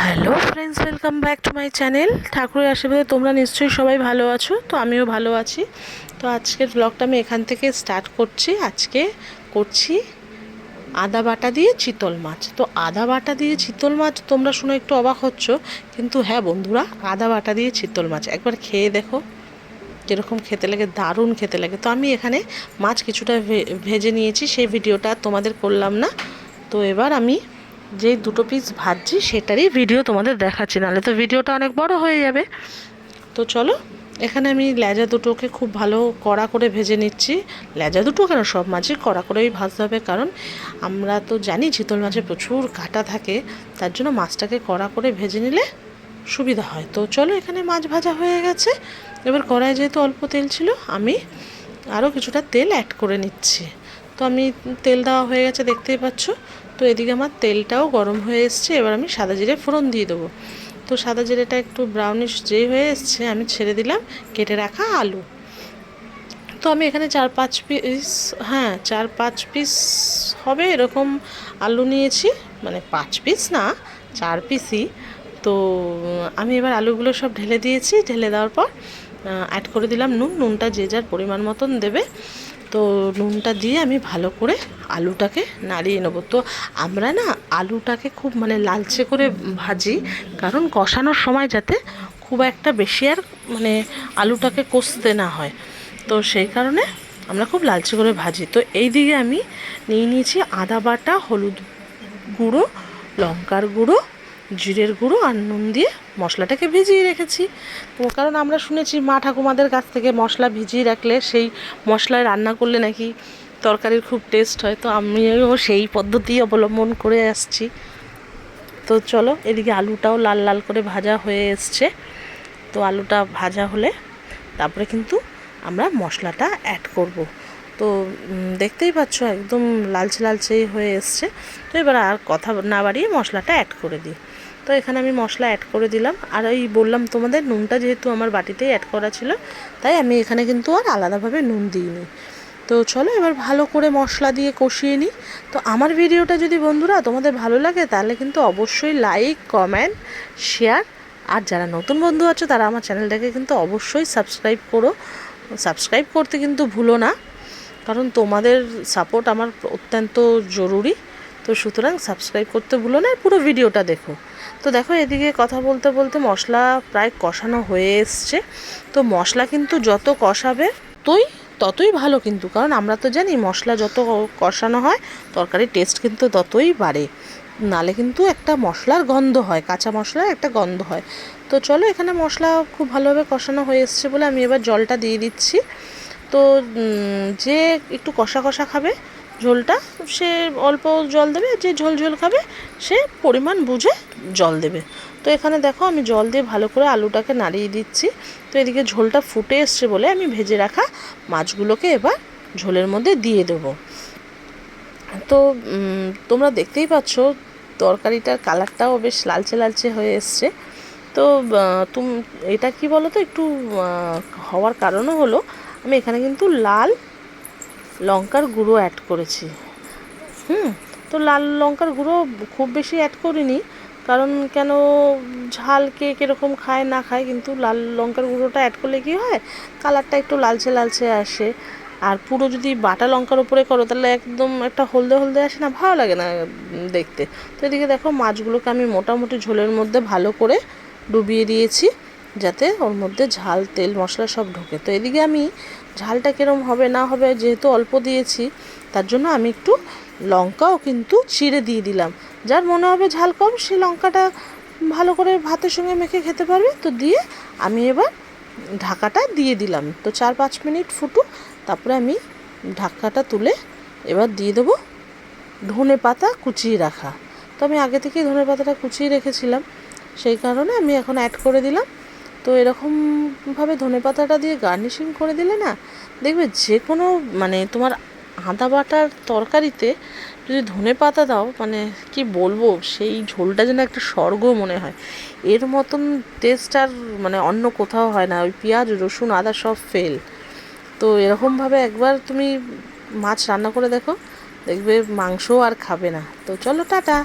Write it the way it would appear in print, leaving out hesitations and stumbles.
Hello friends, welcome back to my channel. ঠাকুরের আশীর্বাদে তোমরা নিশ্চয়ই সবাই ভালো আছো, তো আমিও ভালো আছি। তো আজকের ব্লগটা আমি এখান থেকে স্টার্ট করছি। আজকে করছি আদা বাটা দিয়ে চিতল মাছ। তো আদা বাটা দিয়ে চিতল মাছ তোমরা শুনে একটু অবাক হচ্ছ, কিন্তু হ্যাঁ বন্ধুরা, আদা বাটা দিয়ে চিতল মাছ একবার খেয়ে দেখো যেরকম খেতে লাগে, দারুণ খেতে লাগে। তো আমি এখানে মাছ কিছুটা ভেজে নিয়েছি, সেই ভিডিওটা তোমাদের করলাম না। তো এবার আমি যে দুটো পিস ভাজছি সেটারই ভিডিও তোমাদের দেখাচ্ছি, নাহলে তো ভিডিওটা অনেক বড় হয়ে যাবে। তো চলো, এখানে আমি লেজা দুটোকে খুব ভালো কড়া করে ভেজে নিচ্ছি। লেজা দুটো কেন, সব মাছই কড়া করেই ভাজতে হবে, কারণ আমরা তো জানি চিতল মাছে প্রচুর কাঁটা থাকে, তার জন্য মাছটাকে কড়া করে ভেজে নিলে সুবিধা হয়। তো চলো, এখানে মাছ ভাজা হয়ে গেছে। এবার কড়াইয়ে যেহেতু অল্প তেল ছিল, আমি আরও কিছুটা তেল অ্যাড করে নিচ্ছি। তো আমি তেল দেওয়া হয়ে গেছে, দেখতেই পাচ্ছ। তো এদিকে আমার তেলটাও গরম হয়ে এসছে। এবার আমি সাদা জিরে ফোড়ন দিয়ে দেবো। তো সাদা জিরেটা একটু ব্রাউনিশ যেই হয়ে এসছে, আমি ছেড়ে দিলাম কেটে রাখা আলু। তো আমি এখানে 4-5 পিস হবে এরকম আলু নিয়েছি, মানে 5 পিস না, 4 পিসই। তো আমি এবার আলুগুলো সব ঢেলে দিয়েছি। ঢেলে দেওয়ার পর অ্যাড করে দিলাম নুনটা যে যার পরিমাণ মতন দেবে। তো নুনটা দিয়ে আমি ভালো করে আলুটাকে নাড়িয়ে নেবো। তো আমরা না আলুটাকে খুব লালচে করে ভাজি, কারণ কষানোর সময় যাতে খুব একটা বেশি আর আলুটাকে কষতে না হয়। তো সেই কারণে আমরা খুব লালচে করে ভাজি। তো এই দিকে আমি নিয়েছি আদা বাটা, হলুদ গুঁড়ো, লঙ্কার গুঁড়ো, জিরের গুঁড়ো আর নুন দিয়ে মশলাটাকে ভিজিয়ে রেখেছি। তো কারণ আমরা শুনেছি মা ঠাকুমাদের কাছ থেকে মশলা ভিজিয়ে রাখলে সেই মশলায় রান্না করলে নাকি তরকারির খুব টেস্ট হয়। তো আমিও সেই পদ্ধতি অবলম্বন করে আসছি। তো চলো, এদিকে আলুটাও লাল লাল করে ভাজা হয়ে এসছে। তো আলুটা ভাজা হলে তারপরে কিন্তু আমরা মশলাটা অ্যাড করব। তো দেখতেই পাচ্ছ একদম লালচে লালচেই হয়ে এসছে। তো এবার আর কথা না বাড়িয়ে মশলাটা অ্যাড করে দিই। তো এখানে আমি মশলা অ্যাড করে দিলাম। আর এই বললাম তোমাদের, নুনটা যেহেতু আমার বাটিতেই অ্যাড করা ছিল, তাই আমি এখানে কিন্তু আর আলাদাভাবে নুন দিইনি। তো চলো, এবার ভালো করে মশলা দিয়ে কষিয়ে নিই। তো আমার ভিডিওটা যদি বন্ধুরা তোমাদের ভালো লাগে, তাহলে কিন্তু অবশ্যই লাইক, কমেন্ট, শেয়ার, আর যারা নতুন বন্ধু আছো তারা আমার চ্যানেলটাকে কিন্তু অবশ্যই সাবস্ক্রাইব করো। সাবস্ক্রাইব করতে কিন্তু ভুলো না, কারণ তোমাদের সাপোর্ট আমার অত্যন্ত জরুরি। তো সুতরাং সাবস্ক্রাইব করতে ভুলো না, পুরো ভিডিওটা দেখো। তো দেখো, এদিকে কথা বলতে বলতে মশলা প্রায় কষানো হয়ে এসছে। তো মশলা কিন্তু যত কষাবে ততই ভালো, কিন্তু কারণ আমরা তো জানি মশলা যত কষানো হয় তরকারির টেস্ট কিন্তু ততই বাড়ে, নালে কিন্তু একটা মশলার গন্ধ হয়, কাঁচা মশলার একটা গন্ধ হয়। তো চলো, এখানে মশলা খুব ভালোভাবে কষানো হয়ে এসছে বলে আমি এবার জলটা দিয়ে দিচ্ছি। তো যে একটু কষা কষা খাবে ঝোলটা, সে অল্প জল দেবে, যে ঝোল ঝোল খাবে সে পরিমাণ বুঝে জল দেবে। তো এখানে দেখো, আমি জল দিয়ে ভালো করে আলুটাকে নাড়িয়ে দিচ্ছি। তো এদিকে ঝোলটা ফুটে এসছে বলে আমি ভেজে রাখা মাছগুলোকে এবার ঝোলের মধ্যে দিয়ে দেবো। তো তোমরা দেখতেই পাচ্ছ তরকারিটার কালারটাও বেশ লালচে লালচে হয়ে এসছে। তো এটা কি বলো তো, একটু হওয়ার কারণও হলো আমি এখানে কিন্তু লাল লঙ্কার গুঁড়ো অ্যাড করেছি। তো লাল লঙ্কার গুঁড়ো খুব বেশি অ্যাড করিনি, কারণ কেন, ঝাল কে কীরকম খায় না খায়, কিন্তু লাল লঙ্কার গুঁড়োটা অ্যাড করলে কী হয়, কালারটা একটু লালচে লালচে আসে। আর পুরো যদি বাটা লঙ্কার উপরে করো তাহলে একদম একটা হলদে হলদে আসে না, ভালো লাগে না দেখতে। তো এদিকে দেখো, মাছগুলোকে আমি মোটামুটি ঝোলের মধ্যে ভালো করে ডুবিয়ে দিয়েছি, যাতে ওর মধ্যে ঝাল, তেল, মশলা সব ঢোকে। তো এদিকে আমি ঝালটা কীরকম হবে না হবে, যেহেতু অল্প দিয়েছি, তার জন্য আমি একটু লঙ্কাও কিন্তু চিড়ে দিয়ে দিলাম। যার মনে হবে ঝাল কম, সে লঙ্কাটা ভালো করে ভাতের সঙ্গে মেখে খেতে পারবে। তো দিয়ে আমি এবার ঢাকাটা দিয়ে দিলাম। তো 4-5 মিনিট ফুটুক, তারপরে আমি ঢাকাটা তুলে এবার দিয়ে দেবো ধনে পাতা কুচিয়ে রাখা। তো আমি আগে থেকেই ধনে পাতাটা কুচিয়ে রেখেছিলাম, সেই কারণে আমি এখন অ্যাড করে দিলাম। তো এরকমভাবে ধনে পাতাটা দিয়ে গার্নিশিং করে দিলে না, দেখবে যে কোনো তোমার আদা বাটার তরকারিতে যদি ধনে পাতা দাও, কি বলবো, সেই ঝোলটা যেন একটা স্বর্গ মনে হয়। এর মতন টেস্ট আর অন্য কোথাও হয় না। ওই পেঁয়াজ, রসুন, আদা সব ফেল। তো এরকমভাবে একবার তুমি মাছ রান্না করে দেখো, দেখবে মাংসও আর খাবে না। তো চলো, টাটা।